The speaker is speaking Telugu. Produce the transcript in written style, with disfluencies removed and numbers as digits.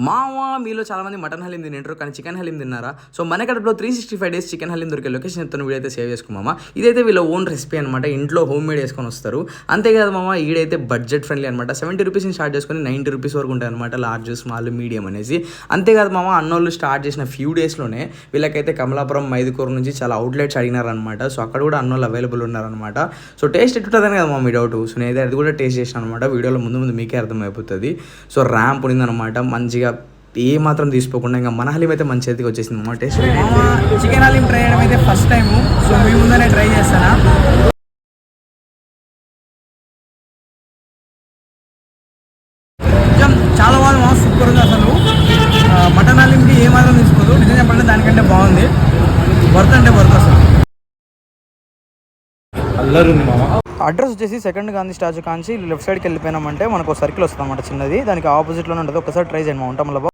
మావా మీలో చాలామంది మటన్ హలీం తింటారు, కానీ చికెన్ హలీం తిన్నారా? సో మన కడపలో 365 days చికెన్ హలీం దొరికే లొకేషన్ చెప్తాను, వీడియో అయితే సేవ్ చేసుకున్నామా. ఇదైతే వీళ్ళ ఓన్ రెసిపీ అనమాట, ఇంట్లో హోమ్ మేడ్ వేసుకొని వస్తారు. అంతేకాదు మామ, ఈడైతే బడ్జెట్ ఫ్రెండ్లీ అనమాట. 70 రూపీస్ స్టార్ట్ చేసుకొని 90 రూపీస్ వరకు ఉంటాయి అనమాట, లార్జ్ స్మాల్ మీడియం అనేసి. అంతేకాదు మామ, అన్నోళ్ళు స్టార్ట్ చేసిన ఫ్యూ డేస్లోనే వీళ్ళకైతే కమలాపురం మైదుకూరు నుంచి చాలా అవుట్లెట్స్ అడిగినారనమాట. సో అక్కడ కూడా అన్నోళ్ళు అవైలబుల్ ఉన్నారనమాట. సో టేస్ట్ ఎట్టుంటుందని కదా మా మీ డౌట్. సో నేనైతే అది కూడా టేస్ట్ చేసాను అనమాట. వీడియోలో ముందు మీకే అర్థమైపోతుంది. సో ర్యాంప్ ఉండిందనమాట, మంచిగా ఏ మాత్రం తీసుకోకుండా ఇంకా మన హలీం అయితే మంచి చేతికి వచ్చేసింది అన్నమాట. టేస్ట్ చికెన్ హలీం ట్రై చేయడం అయితే ఫస్ట్ టైము. సో మీ ముందరే ట్రై చేస్తానా. చాలా బాగుంది, సూపర్ ఉంది అసలు. మటన్ హలీంకి ఏ మాత్రం తీసుకోదు, నిజం చెప్పాలంటే దానికంటే బాగుంది. వర్త్ అంటే వర్త్ అసలు. అడ్రస్ వచ్చేసి సెకండ్ గాంధీ స్టాచ్యూ కాంచి లెఫ్ట్ సైడ్కి వెళ్ళిపోయినామంటే మనకు సర్కిల్ వస్తుంది అన్నమాట చిన్నది. దానికి ఆపోజిట్లోనే ఉంటుంది. ఒకసారి ట్రై చేయండి మా ఉంటాం.